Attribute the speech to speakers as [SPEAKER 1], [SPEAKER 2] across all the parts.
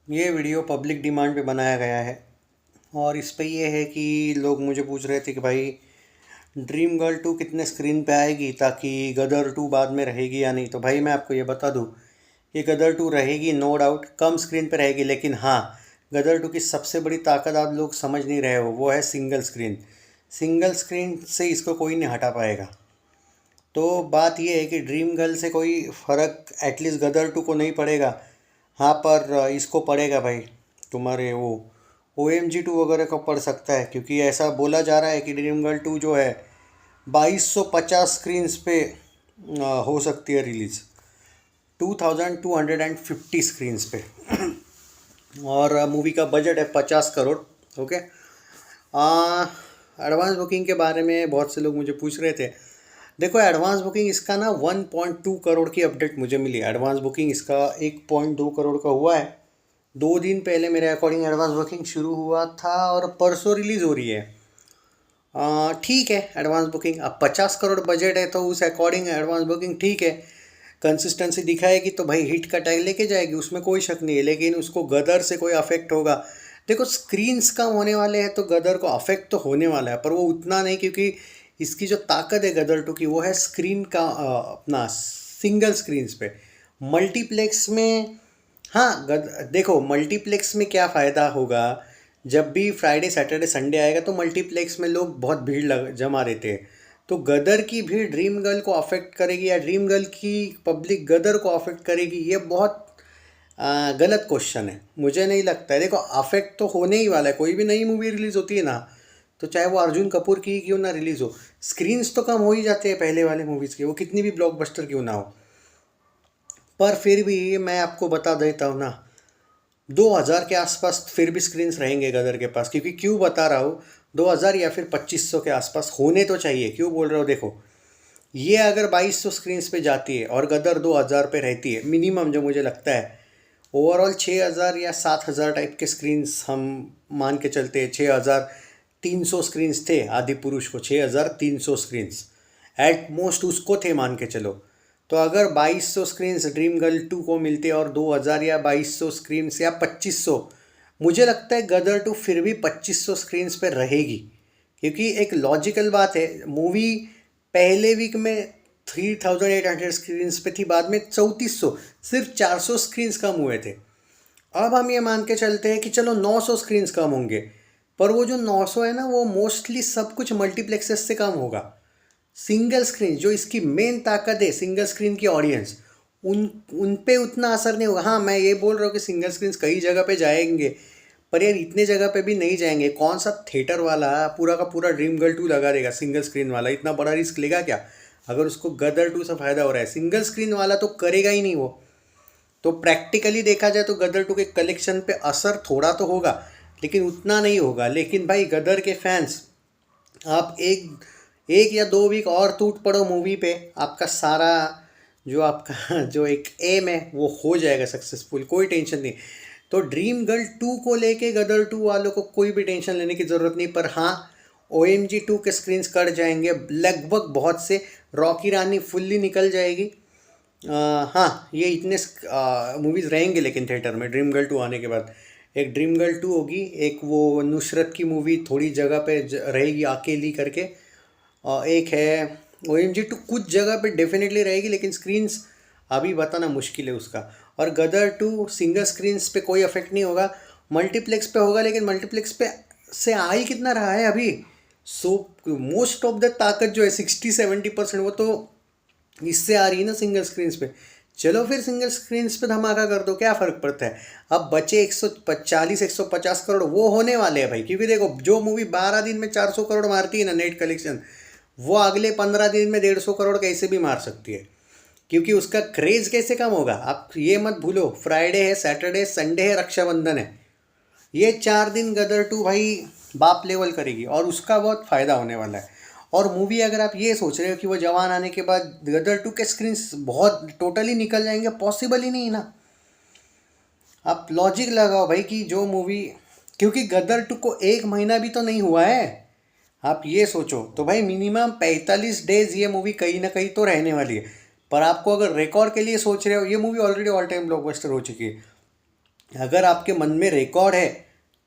[SPEAKER 1] ये video public demand पे बनाया गया है और इस पे ये है कि लोग मुझे पूछ रहे थे कि भाई ड्रीम गर्ल 2 कितने स्क्रीन पे आएगी ताकि गदर 2 बाद में रहेगी या नहीं। तो भाई मैं आपको ये बता दूँ कि गदर 2 रहेगी, नो डाउट कम स्क्रीन पे रहेगी, लेकिन हाँ, गदर 2 की सबसे बड़ी ताकत आप लोग समझ नहीं रहे हो, वो है सिंगल स्क्रीन। सिंगल स्क्रीन से इसको कोई नहीं हटा पाएगा। तो बात ये है कि ड्रीम गर्ल से कोई फ़र्क एटलीस्ट गदर 2 को नहीं पड़ेगा। हाँ, पर इसको पड़ेगा भाई, तुम्हारे वो OMG 2 वगैरह को पड़ सकता है, क्योंकि ऐसा बोला जा रहा है कि ड्रीम गर्ल 2 जो है 2250 स्क्रीन्स पे हो सकती है रिलीज़, 2250 स्क्रीन्स पे। और मूवी का बजट है 50 करोड़। ओके। एडवांस बुकिंग के बारे में बहुत से लोग मुझे पूछ रहे थे। देखो, एडवांस बुकिंग इसका ना 1.2 करोड़ की अपडेट मुझे मिली। एडवांस बुकिंग इसका 1.2 करोड़ का हुआ है। 2 दिन पहले मेरे अकॉर्डिंग एडवांस बुकिंग शुरू हुआ था और परसों रिलीज़ हो रही है। ठीक है, एडवांस बुकिंग अब 50 करोड़ बजट है तो उस अकॉर्डिंग एडवांस बुकिंग ठीक है। कंसिस्टेंसी दिखाएगी तो भाई हिट का टैग लेके जाएगी, उसमें कोई शक नहीं है। लेकिन उसको गदर से कोई अफेक्ट होगा? देखो, स्क्रीन्स कम होने वाले हैं तो गदर को अफेक्ट तो होने वाला है, पर वो उतना नहीं, क्योंकि इसकी जो ताकत है गदर 2 की वो है स्क्रीन का अपना सिंगल स्क्रीन्स पे। मल्टीप्लेक्स में, हाँ, देखो मल्टीप्लेक्स में क्या फ़ायदा होगा, जब भी फ्राइडे सैटरडे संडे आएगा तो मल्टीप्लेक्स में लोग बहुत भीड़ जमा रहते हैं। तो गदर की भीड़ ड्रीम गर्ल को अफेक्ट करेगी या ड्रीम गर्ल की पब्लिक गदर को अफेक्ट करेगी, ये बहुत गलत क्वेश्चन है। मुझे नहीं लगता है। देखो, अफेक्ट तो होने ही वाला है। कोई भी नई मूवी रिलीज़ होती है ना, तो चाहे वो अर्जुन कपूर की क्यों ना रिलीज़ हो, स्क्रीन्स तो कम हो ही जाते हैं पहले वाले मूवीज़ के, वो कितनी भी ब्लॉकबस्टर क्यों ना हो। पर फिर भी मैं आपको बता देता हूँ ना, 2000 के आसपास फिर भी स्क्रीन्स रहेंगे गदर के पास। क्योंकि क्यों बता रहा हूँ, 2000 या फिर 2500 के आसपास होने तो चाहिए। क्यों बोल रहा हूँ, देखो, ये अगर 2200 स्क्रीन्स पे जाती है और गदर 2000 पे रहती है मिनिमम, जो मुझे लगता है ओवरऑल 6000 या 7000 टाइप के स्क्रीन्स हम मान के चलते हैं। 6300 स्क्रीन्स थे आदि पुरुष को, 6300 स्क्रीन्स एट मोस्ट उसको थे मान के चलो। तो अगर 2200 स्क्रीन्स ड्रीम गर्ल 2 को मिलते और 2000 या 2200 स्क्रीन्स या 2500, मुझे लगता है गदर 2 फिर भी 2500 स्क्रीन्स पर रहेगी। क्योंकि एक लॉजिकल बात है, मूवी पहले वीक में 3800 स्क्रीन्स पे थी, बाद में 3400, सिर्फ 400 स्क्रीन्स कम हुए थे। अब हम ये मान के चलते हैं कि चलो 900 स्क्रीन्स कम होंगे, पर वो जो 900 है ना, वो मोस्टली सब कुछ मल्टीप्लेक्सेस से कम होगा। सिंगल स्क्रीन जो इसकी मेन ताकत है, सिंगल स्क्रीन की ऑडियंस, उन उन पे उतना असर नहीं होगा। हाँ, मैं ये बोल रहा हूँ कि सिंगल स्क्रीन कई जगह पे जाएंगे, पर यार इतने जगह पे भी नहीं जाएंगे। कौन सा थिएटर वाला पूरा का पूरा ड्रीम गर्ल 2 लगा देगा? सिंगल स्क्रीन वाला इतना बड़ा रिस्क लेगा क्या? अगर उसको गदर 2 से फ़ायदा हो रहा है, सिंगल स्क्रीन वाला तो करेगा ही नहीं वो। तो प्रैक्टिकली देखा जाए तो गदर 2 के कलेक्शन पे असर थोड़ा तो होगा, लेकिन उतना नहीं होगा। लेकिन भाई गदर के फैंस, आप एक एक या 2 वीक और टूट पड़ो मूवी पे, आपका सारा जो आपका जो एक एम है वो हो जाएगा सक्सेसफुल, कोई टेंशन नहीं। तो ड्रीम गर्ल 2 को लेके गदर 2 वालों को कोई भी टेंशन लेने की ज़रूरत नहीं। पर हाँ, OMG 2 के स्क्रीन्स कट जाएंगे लगभग बहुत से। रॉकी रानी फुल्ली निकल जाएगी। हाँ, ये इतने मूवीज़ रहेंगे लेकिन थिएटर में ड्रीम गर्ल 2 आने के बाद। एक ड्रीम गर्ल 2 होगी, एक वो नुसरत की मूवी थोड़ी जगह पे रहेगी अकेली करके, और एक है OMG 2 कुछ जगह पे डेफिनेटली रहेगी, लेकिन स्क्रीन्स अभी बताना मुश्किल है उसका। और गदर 2 सिंगल स्क्रीन्स पे कोई अफेक्ट नहीं होगा, मल्टीप्लेक्स पे होगा। लेकिन मल्टीप्लेक्स पे से आ ही कितना रहा है अभी। सो मोस्ट ऑफ द ताकत जो है 60-70% वो तो इससे आ रही है ना सिंगल स्क्रीन्स पे। चलो फिर सिंगल स्क्रीन्स पे धमाका कर दो, क्या फ़र्क पड़ता है। अब बचे 140-150 करोड़, वो होने वाले हैं भाई। क्योंकि देखो, जो मूवी 12 दिन में 400 करोड़ मारती है ना नेट कलेक्शन, वो अगले 15 दिन में 150 करोड़ कैसे भी मार सकती है। क्योंकि उसका क्रेज़ कैसे कम होगा, आप ये मत भूलो। फ्राइडे है, सैटरडे, संडे है, रक्षाबंधन है, ये 4 दिन गदर 2 भाई बाप लेवल करेगी और उसका बहुत फ़ायदा होने वाला है। और मूवी अगर आप ये सोच रहे हो कि वो जवान आने के बाद गदर 2 के स्क्रीन्स बहुत टोटली निकल जाएंगे, पॉसिबल ही नहीं ना। आप लॉजिक लगाओ भाई कि जो मूवी, क्योंकि गदर 2 को 1 महीना भी तो नहीं हुआ है। आप ये सोचो तो भाई मिनिमम 45 डेज ये मूवी कहीं ना कहीं तो रहने वाली है। पर आपको अगर रिकॉर्ड के लिए सोच रहे हो, ये movie already all time blockbuster हो चुकी है। अगर आपके मन में रिकॉर्ड है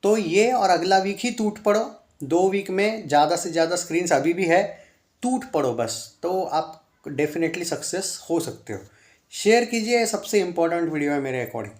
[SPEAKER 1] तो ये और अगला वीक ही टूट पड़ो। 2 वीक में ज़्यादा से ज़्यादा स्क्रीन्स अभी भी है, टूट पड़ो बस, तो आप डेफिनेटली सक्सेस हो सकते हो। शेयर कीजिए, सबसे इम्पोर्टेंट वीडियो है मेरे अकॉर्डिंग।